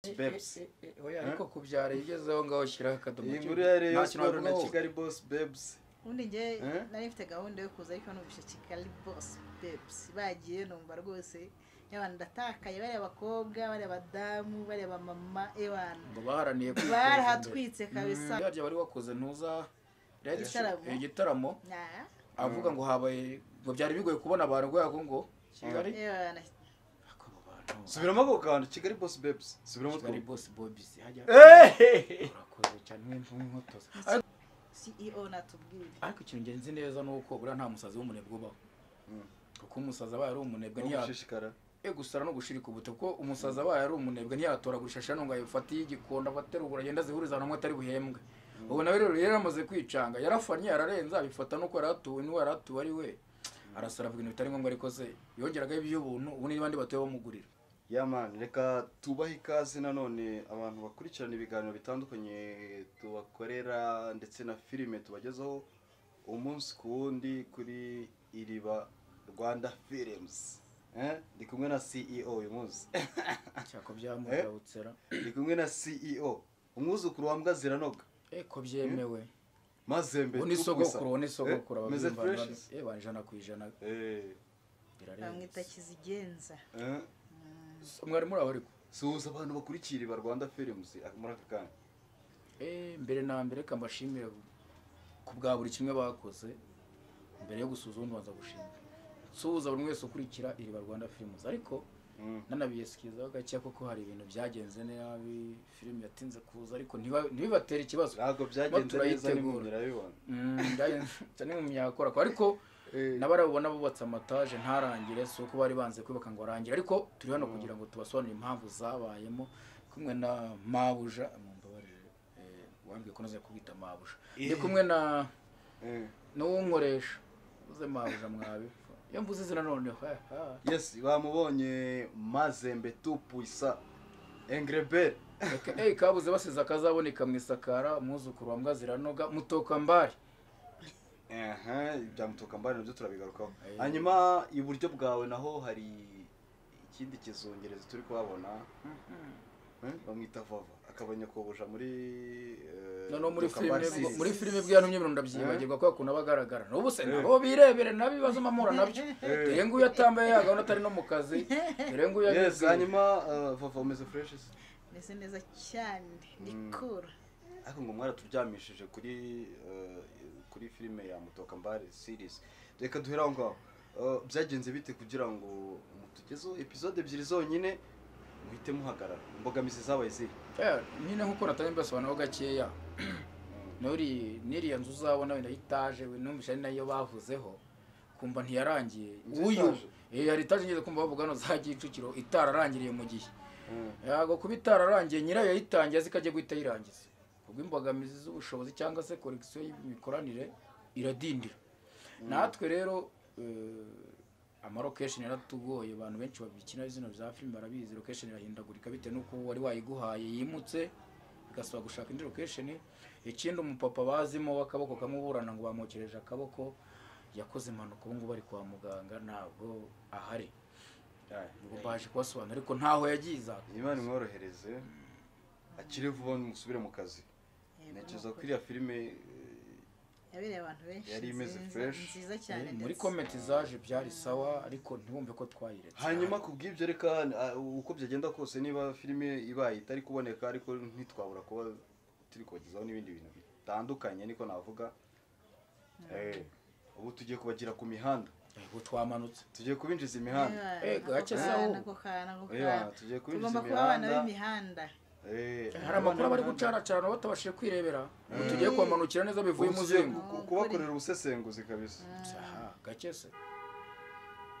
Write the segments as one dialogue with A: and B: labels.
A: Babes.
B: Oya ariko kubyara yigezeho ngaho shyiraho akadomo.
A: Iyi nkuru ya Rayon Sport na Kigali Boss Babes.
C: Undi nge nari mfite gahunda yo kuza ariko numvise Kigali Boss Babes bagiye numva rwose y'abantu ndatakaye bari abakobwa bari abadamu bari abamama ewana
B: Ngo baharaniye
C: barahatwitse kabisa.
B: Yarya bari wakoze ntuza
C: Igitaramo.
B: igitaramo
C: Nah.
B: avuga ngo habaye ngo byari bigoye kubona abantu rwego ngo Kigali
C: Ewana
A: Subiramo ako kantu Kigali Boss Babes. Subiramo
B: Kigali
A: two.
B: Boss Bobis hajya
A: Eh!
B: urakoze cyane nk'inkotoza.
C: CEO natubwire.
B: Ariko ikintu ngenzi neza nuko buriya nta musazi w'umunebwe ubaho. Kuko umusazi abaye ari umunebwe
A: Ntiyashishikara.
B: gusara no gushirika ubute kuko umusazi abaye ari umunebwe ntiyatora gushasha no ngo ayifatiye igikondo abaterugura agenda zihuriza namwe atari buhembwe. Ubu nawe rero yaramaze kwicanga yarafanye yararenze abifata nuko yaratuwe ni yaratuwe ari we. Arasara ibintu bitari ngombwa ariko se yongeraga iby'ubuntu ubu n'ibandi batuye bamugurira.
A: Ya man, reka tubahe ikaze nanone abantu bakurikirana ibiganiro bitandukanye tubakorera ndetse na filime tubagezaho umunsi ku wundi kuri Iriba Rwanda Films. Ndi kumwe na CEO uyu munsi.
B: Cyako byamurawutsera.
A: Ndi kumwe na CEO. Umwuzukuru wa mbwa ziranoga.
B: Ko byemewe.
A: Mazembe
B: Ubu ni sogokuru
A: Meze
B: ababimba.
A: fresh.
B: Banjana kwijana.
C: Bamwita Kizigenza.
B: Mwari muri aho ariko.
A: Suhuza abantu bakurikira Iriba Rwanda Films muri aka kanya.
B: Mbere na mbere kambashimira ku bwa buri kimwe bakoze mbere yo gusuza ubundi banza gushimira. Suhuza buri wese ukurikira Iriba Rwanda Films ariko nanabiyesikiza gake koko hari ibintu byagenze nabi filime yatinze kuza ariko ntibibatera ikibazo.
A: Ntabwo byagenze neza nimumira bibona.
B: Cyane mu myakora ariko nabarabona bubatse amataje ntarangire so ko bari banze kwibaka ngo arangire ariko turi hano kugira ngo tubasobanurire impamvu zabayemo kumwe na Mabuja mumbabarire wambwiye ko naze kubita Mabuja ndi kumwe na n'unkoresha uze Mabuja mwabe iyo mvuze izina none
A: Yes bamubonye Mazembe tupuisa Engrebert
B: kabuze basiza kazaboneka mu isakara umwuzukuru wa mbwa ziranoga mutoka mbari
A: byamutoka mbari nabyo turabigarukaho. Hanyuma iburyo bwawe naho hari ikindi kizongereza turi kuhabona bamwita Vava akabanya kobuja muri
B: muri filime byantumye ibintu ndabyibagirwa ko akuna bagaragara n'ubu se nabo birebere nabibazo mamura nabyo dore nguyu yatambaye yagabona atari no mu kazi dore nguyu
A: Yes hanyuma Vava umeze fresh
C: Meze neza cyane nikura.
A: ariko ngo mwaraturyamishije kuri filime ya Mutoka Mbare series. Reka duhera aho ngaho. Byagenze bite kugira ngo mutugezo episode ebyiri zonyine muhite muhagarara imbogamizi zabaye ziri
B: nyine nkuko natanye mbasobanura gakeya niriya nzu uzabona wenda itaje we numvisha ari nayo bavuzeho kumva ntiyarangiye uyu hari itaje ngeze kumva bavuga no za Gicukiro itararangiriye mu gihe yago kuba itararangiye nyirayo yayitangiye zikaje guhita yirangiza ubwo imbogamizi z'ubushobozi cyangwa se collection y'imikoranire iradindira natwe rero amarocation yaratugoye abantu benshi babikina izino za film barabizi location irahindagurika bite nuko wari wayiguhaye yimutse bigasaba gushaka indi location ikindi umupapa bazimo wakaboko kamuburana ngo bamokereje akaboko yakoze impanuka ubu ngubu bari kwa muganga ntabwo ahari ngo baje kubasobanura ariko ntaho yagiza
A: Imana imworohereze akiri vuba musubire mu kazi. Ntekereza ko iriya filime
C: Yabere abantu benshi
A: yari imeze fresh
C: nziza cyane
B: muri comment zaje byari sawa ariko ntibumve ko twayiretse.
A: Hanyuma kubw'ibyo reka uko byagenda kose niba filime ibaye itari kuboneka ariko ntitwabura kuba turi kubagezaho n'ibindi bintu bitandukanye niko navuga. Ubu tugiye kubagira ku mihanda.
B: Ubu twamanutse
A: Tugiye kubinjiza imihanda.
B: gakezaho
A: Tugiye kubinjiza
C: imihanda.
B: hari amakuru bari gucaracara batabashije kwirebera tugiye kumanukira neza bivuye umuzingo
A: kubakorera ubusesenguzi kabisa.
B: Gakese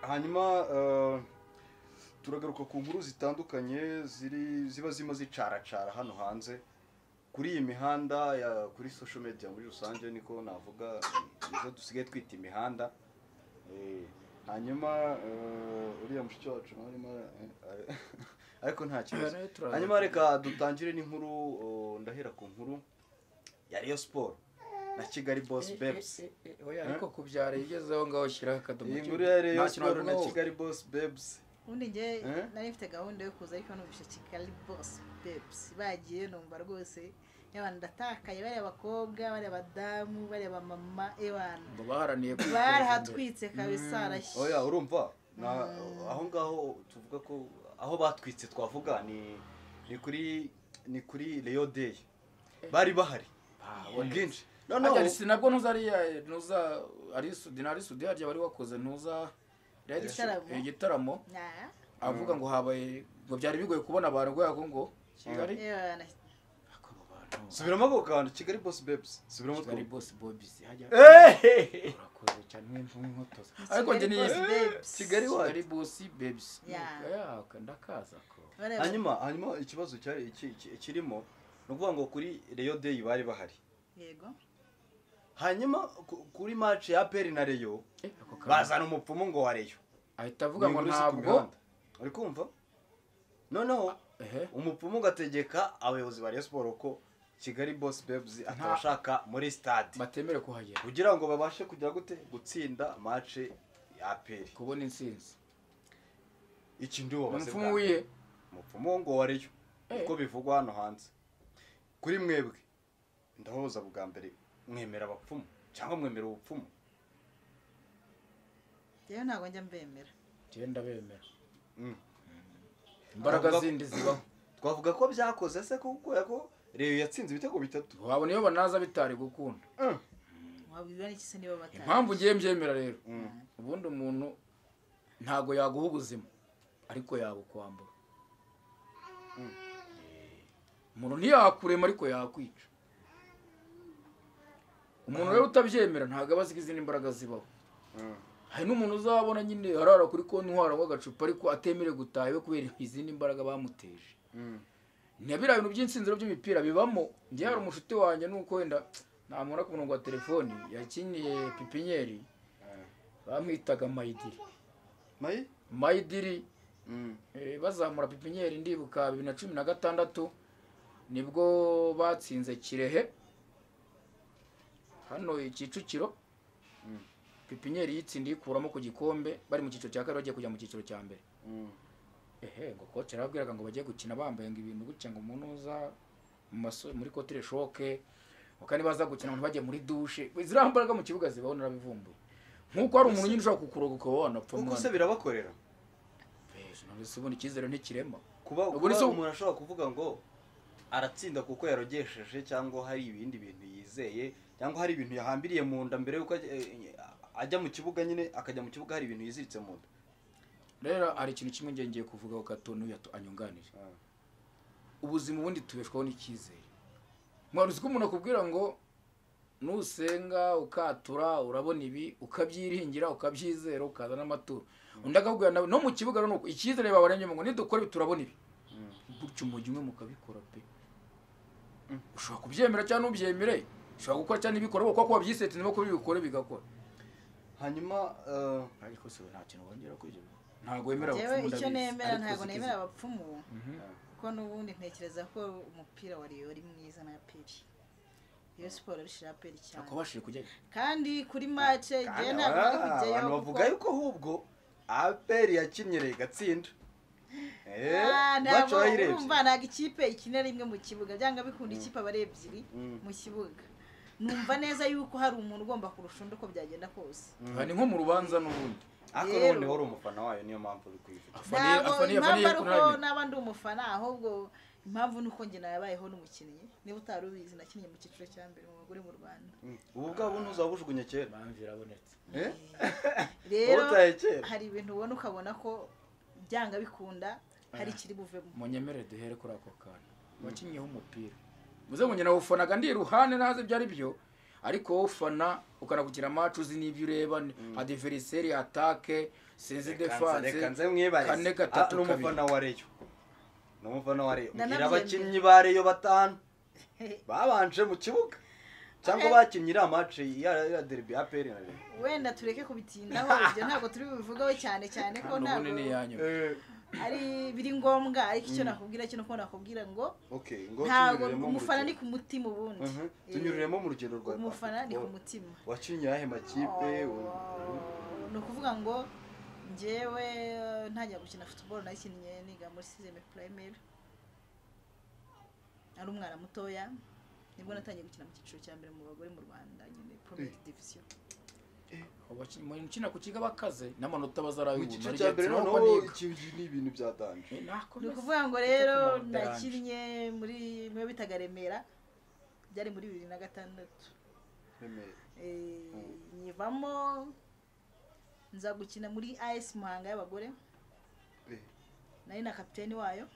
A: Hanyuma turagaruka ku nkuru zitandukanye ziba zima zicaracara hano hanze kuri iyi mihanda kuri social media muri rusange niko navuga izo dusigaye twita imihanda. Hanyuma uriya mushiki wacu ariko nta kibazo. Hanyuma reka dutangire n'inkuru ndahera ku nkuru ya Rayon Sport na Kigali Boss Babes.
B: Oya ariko kubyara yigezeho ngaho shyiraho akadomo.
A: Iyi nkuru ya Rayon Sport na Kigali Boss Babes
C: ubundi njye nari mfite gahunda yo kuza ariko numvise Kigali Boss Babes bagiye numva rwose y'abantu ndatakaye bari abakobwa bari abadamu bari abamama
B: ngo baharaniye
C: barahatwitse kabisa arashye
A: oya urumva aho ngaho tuvuga ko aho batwitse twavuga ni kuri Leo Day bari bahari ubwinshi
B: noneho sinabwo ntuza ari sudi harya bari wakoze ntuza igitaramo avuga ngo habaye ngo byari bigoye kubona abantu rwego ngo Kigali
A: subiramo ako kantu Kigali Boss Babes subiramo
B: Kigali Boss Babes hajya urakoze cyane nk'inkotoza
C: ariko nje ni
B: Kigali Boss Babes ndakaza ko
A: hanyuma ikibazo cyari kirimo no kuvuga ngo kuri Leo Day bari bahari
C: yego
A: hanyuma kuri match ya APR na Rayon bazana umupfumu ngo wa Rayon
B: ahita avuga ngo ntabwo
A: uri kumva noneho umupfumu gategeka abayobozi ba Rayon Sport ko Kigali Boss Babes atabashaka muri stade
B: batemere kuhagera
A: kugira ngo babashe kujya gutsinda match ya APR
B: kubona insinzi
A: iki ndiwo
B: umupfumu wiye
A: umupfumu ngo wa Rayon uko bivugwa hano hanze kuri mwebwe ndahoza bwa mbere mwemera abapfumu cyangwa mwemera ubupfumu
C: yewe ntago njya mbemera
B: genda bemera imbaraga zindi zibaho
A: twavuga ko byakoze se kuko yako Rayon yatsinze ibitego 3
B: wabona iyo banaza bitari gukunda
C: wabwira n'iki se niba batari
B: impamvu ngiye mbyemera rero ubundi umuntu ntago yaguha ubuzima ariko yabukwambura umuntu ntiyakurema ariko yakwica umuntu rero utabyemera ntago abaziga izindi imbaraga zibaho hari n'umuntu uzabona nyine arara kuri konti ntwara w'agacupa ariko atemere gutaha we kubera izindi imbaraga bamuteje ntibira ibintu by'insinziro by'imipira bibamo njye hari umushuti wanjye nuko wenda namubona ku murongo wa telefoni yakiniye pipinyeri bamwitaga Mayidiri bazamura pipinyeri ndibuka 2016 nibwo batsinze Kirehe hano Kicukiro pipinyeri yitsindiye ikuramo ku gikombe bari mu cyiciro cya kabiri bagiye kujya mu cyiciro cya mbere ngo coach arabwiraga ngo bagiye gukina bambaye ngo ibintu gutya ngo umuntu uza muri Cotre Choque ukani baza gukina abantu bagiye muri douche zirambaraga mu kibuga zibaho narabivumbuye nkuko ari umuntu nyine ushaka kukuroga ukabona apfa
A: uko se birabakorera
B: none se ubona ikizere ntikirema
A: kuba umuntu ashobora kuvuga ngo aratsinda kuko yarogesheje cyangwa hari ibindi bintu yizeye cyangwa hari ibintu yahambiriye mu nda mbere yuko ajya mu kibuga nyine akajya mu kibuga hari ibintu yiziritse mu nda
B: rero hari ikintu kimwe ngiye kuvuga ko Tonu anyunganije ubuzima ubundi tubeshwaho n'ikizere mwana uzi ko umuntu akubwira ngo nusenga ukatura urabona ibi ukabyiringira ukabyizera ukazana amaturo undi akakubwira no mu kibuga no ikizere babaremye ngo nidukora ibi turabona ibi gutyo umujyi umwe mukabikora pe ushobora kubyemera cyangwa nubyemere ushobora gukora cyane ibikora kuko wabyisetse niba ko bibikora bigakora
A: hanyuma
B: ariko se nta kintu wongera kujya ntago wemera
C: abapfumu icyo nemera ntago nemera abapfumu kuko nubundi ntekereza ko umupira wa Rayon ari mwiza na APR Rayon Sport arishira APR cyane
B: akabashije kujya
C: kandi kuri match je ntabwo ari kujyayo
A: abantu bavuga yuko ahubwo APR yakinyereye gatsinda
C: urumva ntago ikipe ikinira rimwe mu kibuga byanga bikunda ikipe abari ebyiri mu kibuga numva neza yuko hari umuntu ugomba kurusha undi uko byagenda kose
B: ni nko mu rubanza n'ubundi
A: ako none wari umufana wayo niyo mpamvu uri kwifata
C: afaniye n'abandi umufana ahubwo impamvu nuko nge nabayeho n'umukinnyi niba utari ubizi nakinnye mu cyiciro cya mbere mu bagore mu Rwanda
A: ubu bwabo ntuzabujugunye kera
B: mpamvu irabonetse
C: rero hari ibintu ubona ukabona ko byanga bikunda hari ikiri buvemo
B: munyemere duhere kuri ako kantu wakinyeho umupira muze ngo nyina ufanaga ndi ruhane naze byari byo ariko wowe ufana ukanagukira match uzi n'ibyo ureba adversaire attaque sinzi defense
A: kane gatatu n'umufana wa Rayon n'umufana wa Rayon ngira abakinnyi ba Rayon batanu babanje mu kibuga cyangwa bakinyira match ya derby APR na Rayon
C: wenda tureke kubitindaho ibyo ntabwo turi bivugaho cyane ko ntabwo ari biri ngombwa ariko icyo nakubwira cyo nuko nakubwira ngo ntabwo umufana ni ku mutima ubundi
A: tunyuriremo mu rugendo rwa
C: umufana ni ku mutima
A: wacinye yahe makipe
C: no kuvuga ngo njyewe ntajya gukina football nayikinnye niga muri 6e primaire ari umwana mutoya nibwo natangiye gukina mu cyiciro cya mbere mu bagore mu Rwanda nyine Premier Division
B: mukina ku kiga bakaze n'amanota bazarayo
A: mu cyiciro cya mbere noneho ikindi ni ibintu byatanje
C: ni ukuvuga ngo rero nakinnye muri mwe bitaga Remera byari muri 2006
A: Remera
C: nyivamo nza gukina muri AS Muhanga y'abagore nari na kapiteni wayo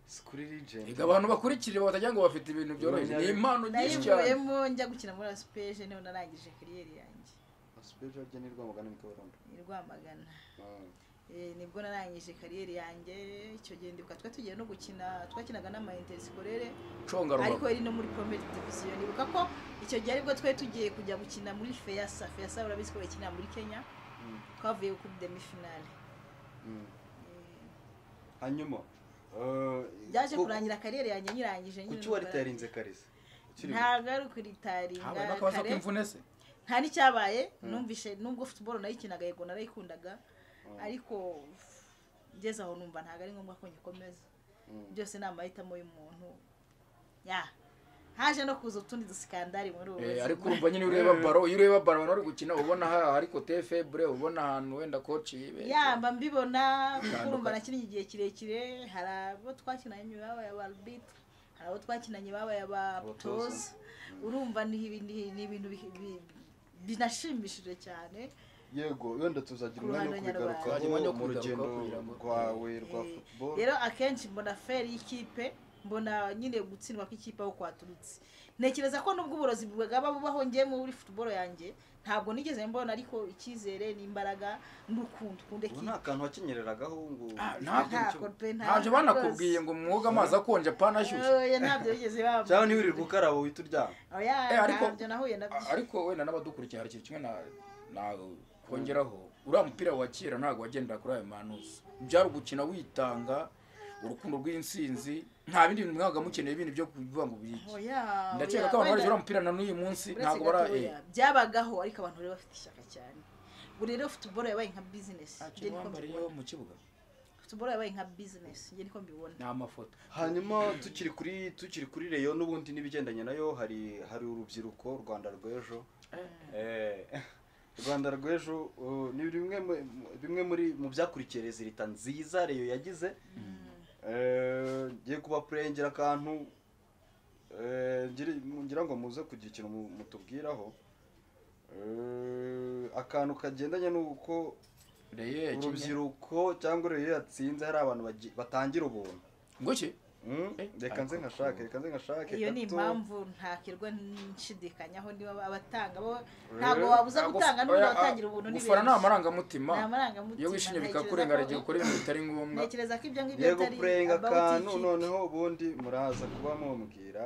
A: Skuri Legend
B: abantu bakurikire batagira ngo bafite ibintu byoroheje ni impano nyinshi cyane
C: nayivuyemo njya gukina muri Aspeje niho narangije career yanjye
A: Aspeje rye ni Rwamagana ni Kabarondo
C: ni Rwamagana nibwo narangije career yanjye icyo gihe ndibuka tugiye no gukina twakinaga n'ama interscolaire ariko iri no muri Premier Division nibuka ko icyo gihe aribwo tugiye kujya gukina muri FEASA urabizi ko bakina muri Kenya twavuye ku demi finale
A: hanyuma
C: byaje kurangira career yanjye nyirangije nyine
A: kuki wari tarinze karese
C: ntabwo ari ukuritaringa
B: kare
C: nta n'icyabaye numvishe nubwo football nayikinaga yego narayikundaga ariko ngeze aho numva ntabwo ari ngombwa ko nyikomeza byose ni amahitamo y'umuntu haje no kuza utundi dusikandari muri ubu
B: ariko urumva nyine ureba baro bari gukina ubona ariko tefebre ubona ahantu wenda coach yibe
C: mba mbibona urumva nakinnye igihe kirekire hari abo twakinanye babaye abarbitre hari abo twakinanye babaye abatoza urumva ni ibintu binashimishije cyane
A: yego wenda tuzagira umwanya wo kugaruka mu rugendo rwawe rwa football
C: rero akenshi mbona fair y'ikipe mbona nyine gutsindwa kw'ikipe aho kwaturutse ntekereza ko nubwo uburozi bwaba bubaho ngiye muri football yanjye ntabwo nigeze mbona ariko icyizere n'imbaraga n'urukundo kunde
A: ki nta kantu wakinyereragaho ngo
B: ntabyo banakubwiye ngo mwuga amazi akonje pana ashyushye
C: ntabyo bigeze baba
A: cyangwa ntiwirirwa ukaraba wita uryama
B: ariko wenda n'abadukurikiye hari ikintu kimwe na kongeraho uriya mupira wa kera ntabwo wagendera kuri ayo manuzi byari ugukina witanga urukundo rw'insinzi nta bindi bintu mwaga mukeneye ibintu byo kuvuga ngo biki ndakeka ko abantu bari umupira na n'uyu munsi ntabwo bara
C: byabagaho ariko abantu bari bafite ishyaka cyane buri rero football yabaye nka business
B: mu kibuga
C: football yabaye nka business nge niko mbibona
B: ni amafoto
A: hanyuma tukiri kuri Reyo n'ubundi nibigendanye nayo hari urubyiruko Rwanda rw'ejo Rwanda rw'ejo ni bimwe mu byakurikiye rezilita nziza Reyo yagize ngiye kubaprengera akantu ngira ngo muze kugira ikintu mutubwiraho akantu kagendanye n'uko urubyiruko cyangwa Reyo yatsinze hari abantu batangira ubuntu
B: ngoki
A: reka nze nkashake
C: iyo ni impamvu ntakirwa nshidikanyaho niba abatanga bo ntabwo wabuza gutanga n'ubundi batangira ubuntu
B: n'ibindi gufana n'amarangamutima iyo wishimye bikakurenga rege ukora ibintu bitari ngombwa
C: ntekereza ko ibyo ngibyo
A: yego kurenga akantu noneho ubundi muraza kuba mumbwira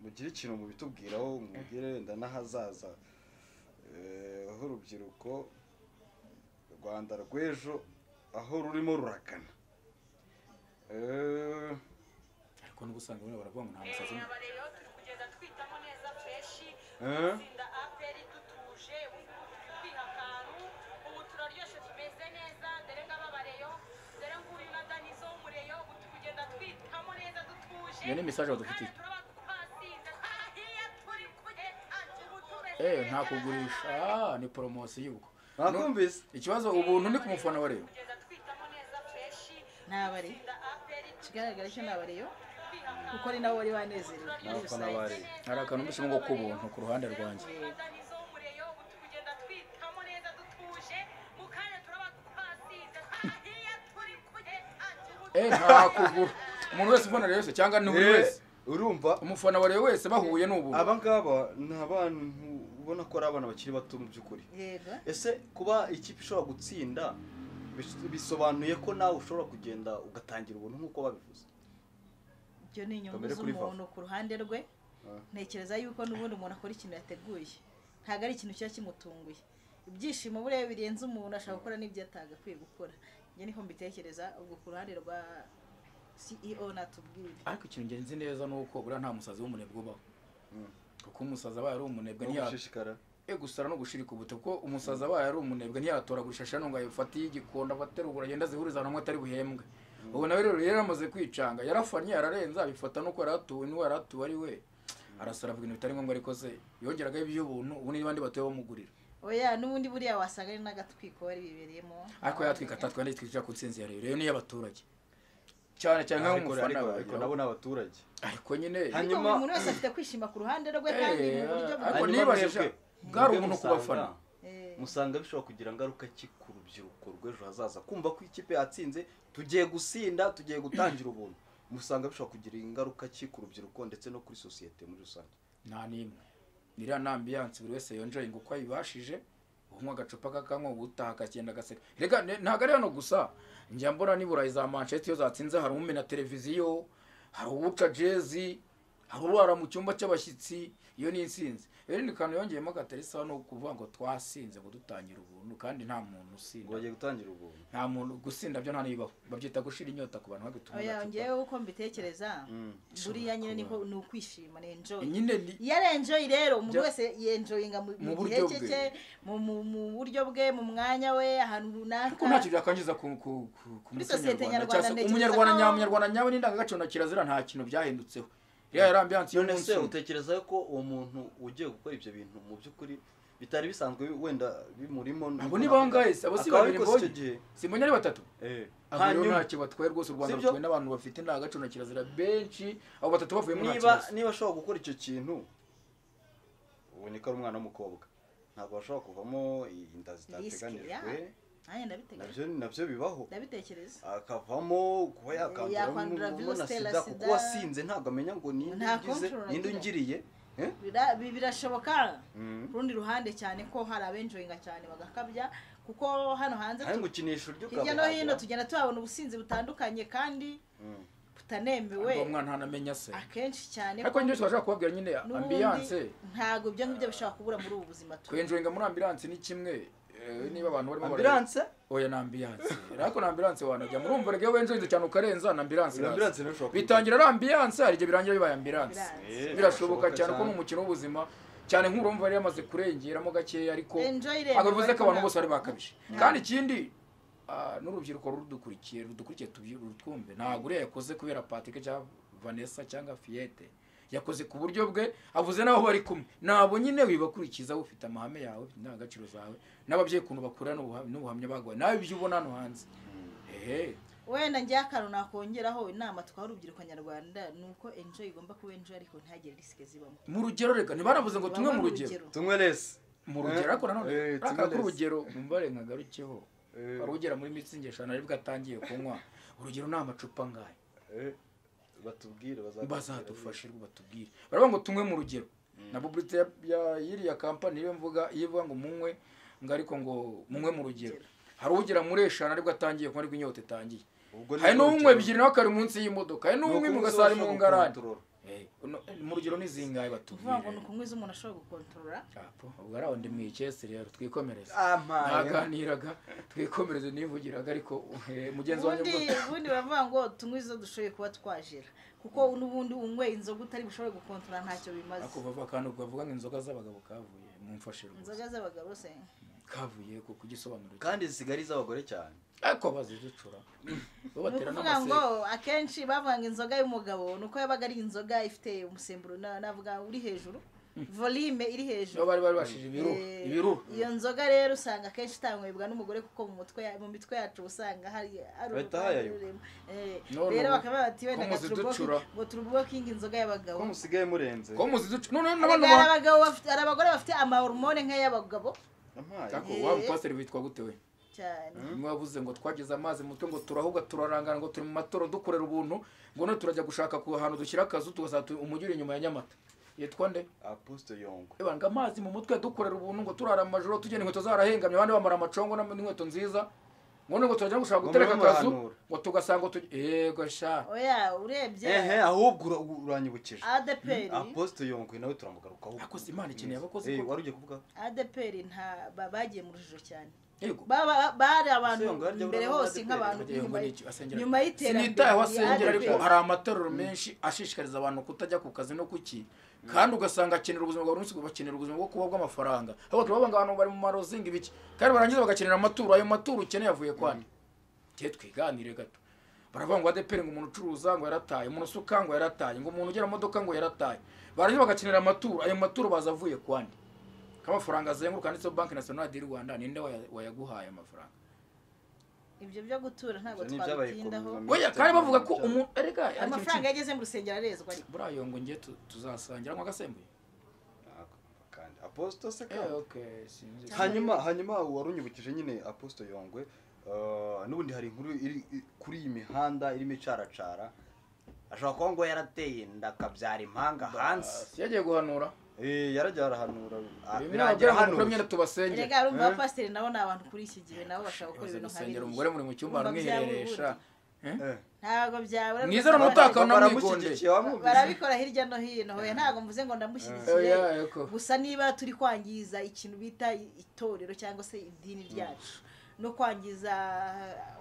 A: mugire ikintu mubitubwiraho mubwire wenda n'ahazaza urubyiruko Rwanda rw'ejo aho rurimo rurakana
B: ariko n'ubusanga bari baravuga ngo nta musazi
D: turi kugenda twitamo neza fresh tsinda aperi dutuje kwihakanu ubu turaryoshye tumeze neza dore ngaba bareyo dore nguyu na Danizo mureyo ubu turi kugenda twitamo neza dutuje
B: iyo ni message badufitiye nta kugurisha ni promotion y'ubwo
A: nakumvise
B: ikibazo ubuntu ni ku mufana wa Reyo
C: nabari kigaragara cyo nabariyo kuko ni nawe wari wanezerewe
B: hari akantu mbese ngo kubuntu ku ruhande rwanjye nta kugura umuntu wese ubona Reyo cyangwa ni buri wese
A: urumva
B: umufana wa Reyo wese bahuye n'ubu
A: aba ngaba ni abantu ubona ko ari abana bakiri bato mu by'ukuri ese kuba ikipe ishobora gutsinda bisobanuye ko nawe ushobora kugenda ugatangira ubuntu nk'uko babivuze
C: ibyo ni inyungu z'umuntu ku ruhande rwe ntekereza yuko n'ubundi umuntu akora ikintu yateguye ntabwo ari ikintu kiba kimutunguye ibyishimo buriya birenze umuntu ashaka gukora n'ibyo atagakwiye gukora njye niko mbitekereza ubwo ku ruhande rwa CEO natubwire
B: ariko ikintu ngenzi neza nuko buriya nta musazi w'umunebwe ubaho kuko umusazi aba ari umunebwe gusara no gushirika ubute kuko umusaza abaye ari umunebwe ntiyatoragurisha shano ngo ayifatiye igikondo abaterugura agenda zihuriza hamwe atari buhembwe ubu nawe rero yaramaze kwicanga yarafanye yararenza abifata nuko yaratuwe ni yaratuwe ari we arasara avuga ibintu bitari ngombwa ariko se yongeraga iby'ubuntu ubu n'abandi batuye bamugurira
C: oya n'ubundi buriya wasanga ari n'agatwiko bari bibereyemo
B: ariko yatwika tatwa nditwikira ku nsinzi ya rero ni y'abaturage cyane cyane nk'umufana
A: ariko nabo n'abaturage
B: ariko nyine
C: hanyuma umuntu wese afite kwishima ku ruhande rwe kandi mu buryo
B: ariko nibashije bwari umuntu kubafana
A: musanga bishobora kugira ingaruka ki ku rubyiruko rw'ejo hazaza kumva ko ikipe yatsinze tugiye gusinda tugiye gutangira ubuntu musanga bishobora kugira ingaruka ki ku rubyiruko ndetse no kuri societe muri rusange
B: nta nimwe niriya nambiyanse buri wese yonjoye ngo uko ayibashije unywa agacupa kakanywa ubutaha akagenda agaseka rega ntabwo ari hano gusa njya mbona niburayi za Manchester iyo zatsinze hari umena televiziyo hari uwuca jezi hari urara mu cyumba cy'abashyitsi iyo ni insinzi rero ni kantu yongeyemo agateresa no kuvuga ngo twasinze ngo dutangira ubuntu kandi nta muntu usinda
A: ngo bagiye gutangira ubuntu
B: nta muntu gusinda byo nta nibaho babyita gushira inyota ku bantu bagituma
C: oya ngewe uko mbitekereza buriya nyine niko ni ukwishima ni enjoy
B: nyine
C: yare enjoy rero umuntu wese yenjoyinga mu gihe cye mu buryo bwe mu mwanya we ahantu runaka
B: kuko ntacyo byakangiza ku
C: muri societe nyarwanda
B: umunyarwanda nyawe n'indangagaciro na kirazira nta kintu byahindutseho ya rambiance
A: yo nese utekereza ko uwo muntu ugiye gukora ibyo bintu mu byukuri bitari bisanzwe wenda bimurimo
B: abo ni bangahe abo si babiri mbonye simonye ari batatu hanyuma ntacyo batwaye rwose u Rwanda rutwaye n'abantu bafite indangagaciro na kirazira benshi abo batatu bavuye muri
A: niba ashobora gukora icyo kintu ubonye ko ari umwana w'umukobwa ntabwo bashobora kuvamo inda zitateganijwe nabyo bibaho
C: ndabitekereza
A: akavamo kuba yakandura virusi itera sida kuko wasinze ntabwo amenya ngo ninde ungiriye
C: birashoboka ku rundi ruhande cyane ko hari abenjoyinga cyane bagakabya kuko hano hanze hirya no hino tugenda tuhabona ubusinzi butandukanye kandi butanemewe
B: umwana ntanamenya se
C: akenshi cyane
B: ariko njye twashaka kubabwira nyine ambiance
C: ntabwo ibyo ngibyo bishobora kubura muri ubu buzima
B: kwenjoyinga muri ambiance ni kimwe niba abantu barimo
A: ambulance
B: oya na ambulance ariko na ambulance wanajya murumva rege wenjoyinze cyane ukarenza na ambulance bitangira ari ambulance hari gihe birangira bibaye ambulance birashoboka cyane ko n'umukino w'ubuzima cyane nk'urumva yari yamaze kurengeramo gakeya ariko agavuze ko abantu bose bari bakabije kandi ikindi n'urubyiruko rudukurikiye twumve ntabwo uriya yakoze kubera Patrick cyangwa Vanessa cyangwa Fiete yakoze ku buryo bwe avuze naho bari kumwe nabo nyine wibakurikiza ufite amahame yawe n'agaciro zawe n'ababyeyi kuntu bakura n'ubuhamya bagwa nawe ibyo ubona hano hanze
C: wenda njye akantu nakongeraho inama twari urubyiruko nyarwanda nuko enjoy igomba kuba enjoy ariko ntagire risike zibamo
B: mu rugero reka ntibaravuze ngo tumwe mu rugero
A: tumwe rese
B: mu rugero ariko nanone akakuru urugero mumbare nkagarukeho barugera muri mitsingi eshanu aribwo atangiye kunywa urugero ni amacupa ngahe
A: batubwire
B: bazadufashe batubwire baravuga ngo tumwe mu rugero na publicité ya yiriya company iyo mvuga yivuga ngo munywe ngo ariko ngo munywe mu rugero hari ugera muri eshanu aribwo atangiye kunywa ariko inyota itangiye hari n'umwe ebyiri nawe kari munsi y'imodoka hari n'umwe mu gasari mu ngarani mu rugero n'izingaye batubwire
C: uvuga ngo nukumwe umuntu ashobora gukontorora
B: ubwo araho ndi mu ikesi rero twikomereze naganiraga twikomereze nivugiraga ariko mugenzi wanjye
C: ubundi baravuga ngo tunywe izo dushoboye kuba twajira kuko n'ubundi unywe inzoga utari bushoboye gukontorora ntacyo bimaze
B: ako bava kandi bavuga ngo inzoga z'abagabo kavuye mumfashe
C: inzoga z'abagabo se
B: kavuye ku kugisobanura
A: kandi zisigari z'abagore cyane
B: ariko baziducura
C: bo batera n'amaseri ngo akenshi bavuga ngo inzoga y'umugabo nuko yabaga ari inzoga ifite umusemburo navuga uri hejuru volume iri hejuru
B: bari bashije ibiru
C: iyo nzoga rero usanga akenshi itanywebwa n'umugore kuko mu mitwe yacu usanga hari rero bakaba bati wenda ngo turubukinga inzoga y'abagabo
A: ko musigaye murenze
B: ko muziducura none
C: hari abagore bafite amahormone nk'ay'abagabo
B: ako wa pastor witwa gute we
C: cyane
B: mwavuze ngo twageze amazi mutwe ngo turahuga turarangana ngo turi mu matoro dukorera ubuntu ngo no turajya gushaka ku hantu dushyira akazu tugasata umujyi inyuma ya Nyamata yitwa nde
A: Apostle Yongo
B: ebanga amazi mu mutwe dukorera ubuntu ngo turara amajoro tugenda inkweto zarahengamye abandi bamara amacongo n'inkweto nziza ngo turajya gushaka gutereka akazu ngo tugasanga yego sha
C: oya urebye
A: ahubwo uranyibukije
C: ADPR
A: Apostle Yongo nawe turamugarukaho
B: akoze Imana ikeneye abakozi
A: wari ugiye kuvuga
C: ADPR nta bagiye mu rujijo cyane bari abantu mbere hose nk'abantu nyuma y'iterambere
B: sinitayeho asengera ariko hari amatorero menshi ashishikariza abantu kutajya ku kazi no kuki kandi ugasanga akenera ubuzima bwa buri bakenera ubuzima bwo kuba bw'amafaranga ahubwo turabanga abantu bari mu marozinga ibiki kandi barangiza bagakenera amaturo ayo maturo ukeneye yavuye kwandi cye twiganire gato baravuga ngo ADPR ngo umuntu ucuruza ngo yarataye umuntu usuka ngo yarataye ngo umuntu ugera modoka ngo yarataye barangiza bagakenera amaturo ayo maturo bazavuye kwandi kamafaranga azenguruka ndetse Banki Nationale y'u Rwanda ninde wayaguhaye amafaranga
C: ibyo byo gutura ntabwo twabitindaho
B: oya kandi bavuga ko erega
C: amafaranga yageze mu rusengero arezwa ariko
B: burayo ngo ngiye tuzasangira ngo agasembuye
A: kandi Apostle se
B: okay sinzi
A: hanyuma warunyibukije nyine Apostle Yongwe n'ubundi hari inkuru iri kuri iyi mihanda irimo icaracara ashobora kuba ngo yarateye ndakabyara impanga hansi
B: yagiye guhanura
A: yarajya arahanura
B: biragira hano nyine tubasengera
C: rega urumva pastor nabo nabantu kuri iki gihe nabo bashaka gukora ibintu
B: nk'abiri umugore muri mu cyumba rumwihereresha
C: ntago byabura
B: mwizera n'utaka namwigonde
C: barabikora hirya no hino hoya ntago mvuze ngo ndamushyigikiye gusa niba turi kwangiza ikintu bita itorero cyangwa se idini ryacu no kwangiza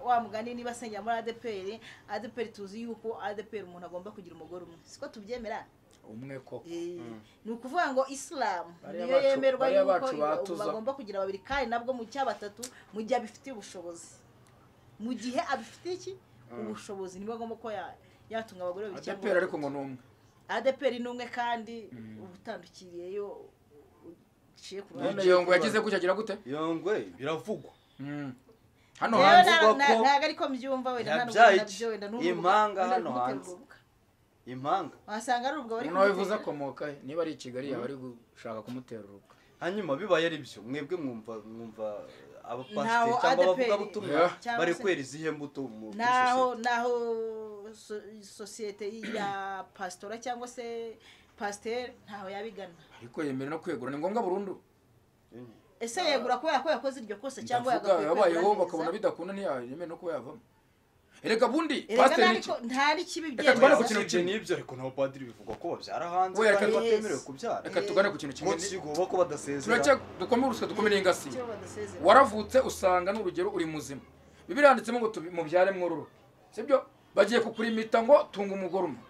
C: wa mugani niba asengera muri ADPR tuzi yuko ADPR umuntu agomba kugira umugore umwe siko tubyemera
B: umwe koko
C: ni ukuvuga ngo Islam niyo yemerwa yuko bagomba kugira babiri kandi nabwo mu cyabatatu mu gihe abifitiye ubushobozi mu gihe abifitiye iki ubushobozi nibo agomba ko yatunga abagore babiri cyangwa
B: ADPR ariko ngo numwe
C: ADPR numwe kandi ubutandukiriyeyo uciye ku
B: none Yongwe yagize kucyagira gute
A: Yongwe biravugwa
B: hano hanze
C: ntago ariko mbyumva wenda ntabyo wenda
A: impanga hano hanze impanga
C: wasanga ari ubwo bari
B: bivuza komoka niba ari i Kigali bari gushaka kumuteruruka
A: hanyuma bibaye ari byo mwebwe mwumva abapasiteri cyangwa abavuga butumwa bari kwera izihe mbuto mu
C: naho societe ya pastora cyangwa se pasteur ntaho yabigana
B: ariko yemera no kwegura ni ngombwa burundu
C: ese yegura ko yakoze iryo kosa cyangwa
B: yabayeho bakabona bidakunda ntiyemera no kuba yavamo erega bundi pasteur
C: ntari kibi
A: byenda ku kintu n'ibyo ariko nabo padiri bivuga ko babyara hanze
B: kandi
A: batemerewe kubyara
B: reka tugane ku kintu kimwe
A: kigoba ko badasezera
B: turacye dukomere urusika dukomere ingasi waravutse usanga n'urugero uri muzima Bibiliya yanditsemo ngo mubyare mwororo sibyo bagiye kukurimita ngo tunga umugore umwe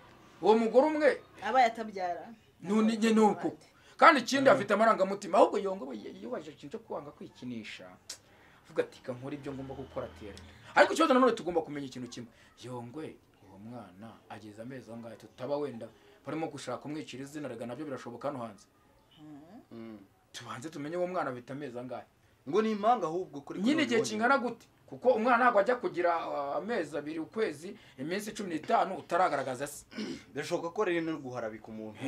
B: uwo mugore umwe
C: aba yatabyara
B: nunije nuko kandi ikindi afite amarangamutima ahubwo Yongwe yubaje ikintu cyo kwanga kwikinisha vuga ati kankora ibyo ngomba gukora tere ariko ikibazo nanone tugomba kumenya ikintu kimwe Yongwe uwo mwana ageze amezi angahe tutaba wenda barimo gushaka umwicira izina rega nabyo birashoboka hano hanze tubanze tumenye uwo mwana bita amezi angahe
A: ngo ni impanga ahubwo kuri
B: nyine igihe kingana gute kuko umwana ntabwo ajya kugira amezi 2 ukwezi iminsi 15 utaragaragaza se
A: birashoboka ko rero no guharabika umuntu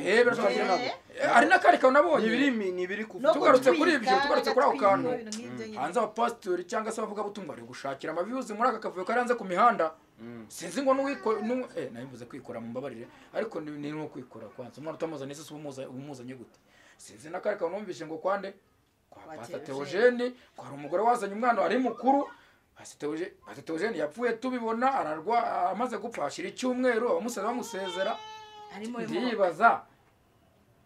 B: ari nakari ka nabonye
A: nibiri kuvuga
B: tugarutse kuri ibyo tugarutse kuri ako kantu hanze abapastori cyangwa se bavuga butumwa bari gushakira amavyuzi muri aka kavuyo karanze ku mihanda sinzi ngo nabivuze kwikora mu mbabarire ariko ni no kwikora kwanza umwana utamuza nese umuzanye gute sinzi nakari ka numvise ngo kwande kwa Pastor Theogene kwa umugore wazanye umwana ari mukuru Pastor Theogene yapfuye tubibona ararwa amaze gupfa ashira icyumweru abamuseza bamusezera ndibaza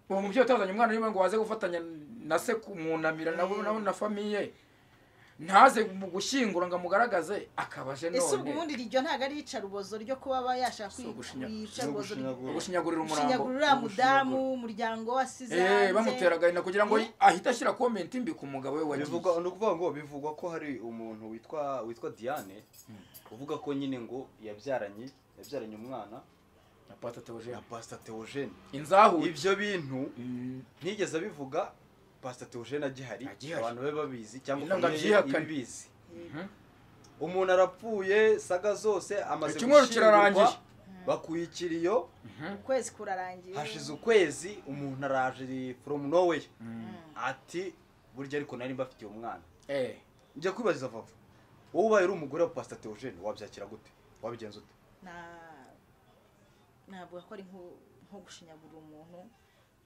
B: uwo mubyo utazanye umwana niwe ngo waze gufatanya na se kumunamira nabo na famille ntaze gushyingura ngo amugaragaze akabaje none
C: ese ubundi iryo ntago ari icarubozo ryo kuba yashaka kwicarubozo
B: gushinyagurira umurambo
C: gushinyagurira mudamu umuryango wasize
B: bamuteraga ina kugira ngo ahita ashyira comment mbi ku mugabo we wagiye
A: bivugwa ko hari umuntu witwa Diane uvuga ko nyine ngo yabyaranye umwana
B: na Pastor
A: Theogene
B: inzahu
A: ibyo bintu ntigeze bivuga Pastor Theogene agihari abantu be babizi cyangwa ibibizi umuntu arapfuye saga zose amaze
B: gushingurwa
A: bakuyikiriyo
C: ukwezi kurarangiye
A: hashize ukwezi umuntu araje from nowhere ati burya ariko nari mbafitiye umwana njye kwibaza vava wowe ubaye uri umugore wa Pastor Theogene wabyakira gute wabigenza ute
C: ntabwo akora nko gushinyagura umuntu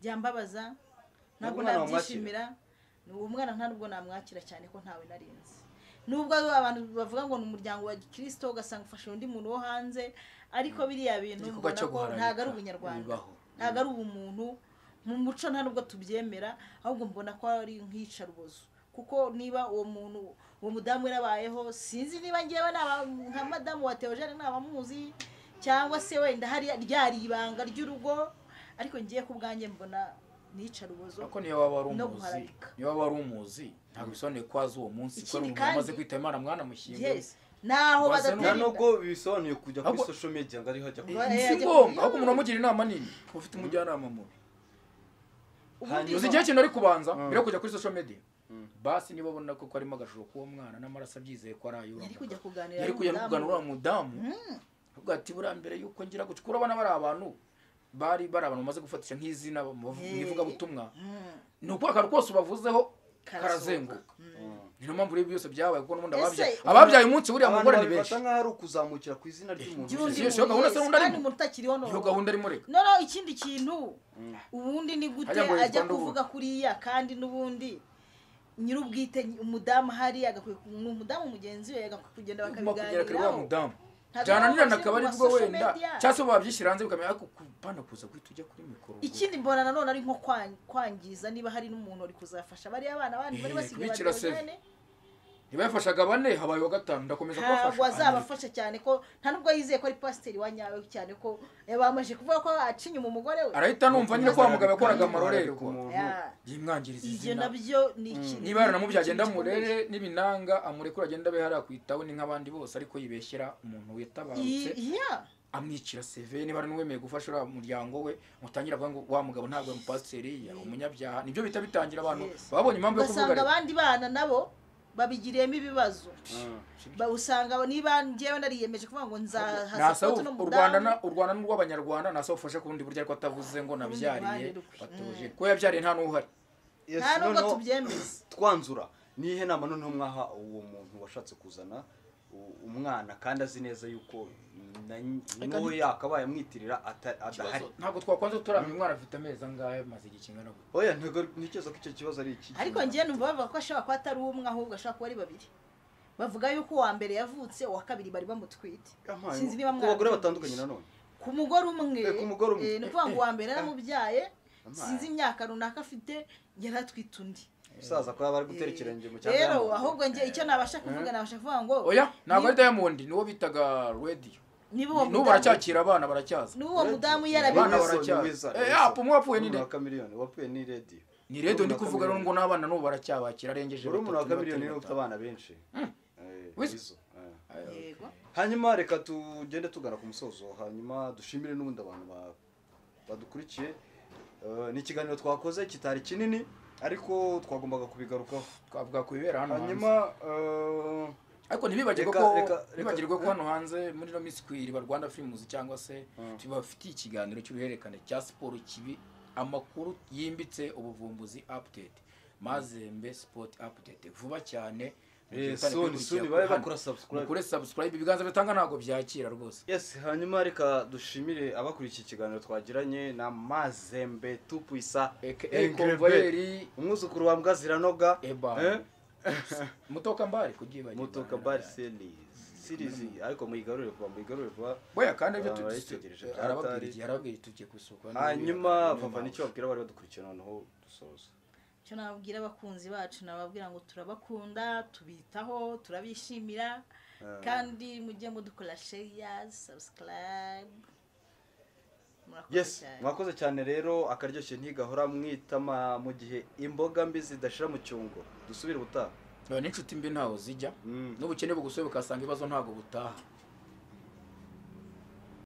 C: byambabaza ntabwo nabyishimira uwo mwana nta nubwo namwakira cyane ko ntawe narinzi nubwo abantu bavuga ngo ni umuryango wa Kristo ugasanga ufashe undi muntu wo hanze ariko biriya bintu mbona ko ntago ari ubunyarwanda ntago ari ubumuntu mu muco nta nubwo tubyemera ahubwo mbona ko ari nk'icarubozo kuko niba uwo mudamu yarabayeho sinzi niba ngewe nka madamu wa Theogene nabamuzi cyangwa se wenda hari ryari ibanga ry'urugo ariko ngiye ku bwanjye mbona nica rubozo
B: ariko niyo waba ari umuzi ntabwo bisobanuye ko azi uwo munsi ko umuntu amaze kwita Imana mwana mushyingo
C: naho badatera
A: nubwo bisobanuye kujya kuri social media ngo ariho ajya
B: ngombwa ahubwo umuntu amugira inama nini ufite umujyanama mubi uzi igihe kintu ari kubanza mbere yo kujya kuri social media basi niba abona ko arimo agashuro k'uwo mwana n'amaraso abyizeye ko ari ayo
C: yari kujya kuganira
B: uriya mudamu avuga ati buriya mbere yuko ngira gutya urabona bari abantu bamaze gufatisha nk'izina mu ivugabutumwa ni uko akantu kose ubavuzeho karazenguka niyo mpamvu rero byose byabaye kuko n'ubundi ababyaye umunsi buriya mugore ni benshi
A: bafata nk'aho ari ukuzamukira ku izina ry'umuntu
B: iyo gahunda se n'undi arimo iyo gahunda arimo reka
C: noneho ikindi kintu ubundi ni gute ajya kuvuga kuriya kandi n'ubundi nyir'ubwite umudamu hari agakwiye umudamu mugenzi we agakwiye kugenda bakabiganiraho byananirana akaba ari bwo wenda cyangwa se babyishyira hanze bikamenya ariko kupana kuza guhita ujya kuri mikoro ikindi mbona nanone ari nko kwangiza niba hari n'umuntu uri kuzafasha bariya abana bandi bari basigaye
B: badogene ntibafashaga bane habaye wa gatanu ndakomeza kubafasha
C: ntabwo azabafasha cyane ko nta nubwo yizeye ko ari pasiteri wa nyawe cyane ko yabamaje kuvuga ko aca inyuma umugore we
B: arahita numva nyine ko wa mugabo yakoraga amarorerwa yimwangiriza
C: ibyo
B: izina
C: nabyo ni ikintu
B: niba yaranamubye agenda amurere n'ibinanga amurekura agenda abe hariya kwitaho ni nk'abandi bose ariko yibeshyera umuntu witabarutse amwicira CV niba ari n'uwemeye gufasha uriya muryango we mutangira kuvuga ngo wa mugabo ntabwo ari umupasiteri yari umunyabyaha nibyo bita bitangira abantu babonye impamvu yo kuvuga
C: ugasanga abandi bana nabo babigiriyemo ibibazo usanga niba ngewe nariyemeje kuvuga ngo nzahasapoti no
B: u Rwanda n'urw'abanyarwanda nasaba ufashe ku bundi buryo ariko atavuze ngo nabyariye batuje ko yabyariye nta n'uhari
C: nta nubwo tubyemeza
A: twanzura nihe nama noneho mwaha uwo muntu washatse kuzana umwana kandi azi neza yuko n'uwo yakabaye amwitirira adahari
B: ntabwo twakwanza turamya umwana afite amezi angahe maze igihe kingana gute
A: oya ntekereza ko icyo kibazo ari iki
C: ariko ngiye numva bavuga ko ashobora kuba atari umwe ahubwo ashobora kuba ari babiri bavuga yuko uwa mbere yavutse uwa kabiri bari bamutwite sinzi niba
A: ku bagore batandukanye nanone
C: ku mugore umwe ni ukuvuga ngo uwa mbere yaramubyaye sinzi imyaka runaka afite yari atwite undi
A: umusaza ko yaba ari gutera ikirenge mu cyangwa
C: rero ahubwo ngiye icyo nabasha kuvuga nabasha kuvuga ngo
B: oya ntabwo ari Diamond niwo bitaga Radio n'ubu baracyakira abana baracyaza
C: n'uwo mudamu yarabivuze
B: umwe wapfuye ni
A: Chameleone wapfuye ni Radio
B: ni Radio ndi kuvuga rero ngo n'abana n'ubu baracyabakira arengeje
A: uri umuntu wa Chameleone niwe ufite abana benshi hanyuma reka tugende tugana ku musozo hanyuma dushimire n'ubundi abantu badukurikiye ni ikiganiro twakoze kitari kinini ariko twagombaga kubigarukaho
B: twavuga ku bibera hano
A: hanyuma
B: ariko ntibibagirwe ko hano hanze muri no Miss Kwiriba Rwanda Films cyangwa se tubafitiye ikiganiro cy'uruhererekane cya siporo kibi amakuru yimbitse ubuvumbuzi update Mazembe Sport update vuba cyane
A: suni baye bakora
B: subscribe ibiganza bitanga ntago byakira rwose
A: yes hanyuma reka dushimire abakurikiye ikiganiro twagiranye na Mazembe Tupuisa
B: Convoyeri
A: umwuzukuru wa Mbwaziranoga
B: Mutoka Mbari kugibaye
A: Mutoka Mbari series ariko muyigarure vuba
B: boya kandi ibyo arababwira tugiye kusukwa
A: hanyuma vava nicyo babwira bari badukurikiye noneho dusoza
C: cyo nababwira abakunzi bacu nababwira ngo turabakunda tubitaho turabishimira kandi mujye mudukora share subscribe
A: yes mwakoze cyane rero akaryoshye ntigahora mwitama mu gihe imboga mbi zidashira mu cyungo dusubire ubutaha
B: n'inshuti mbi ntaho zijya n'ubukene bugusubira ukasanga ibibazo ntago butaha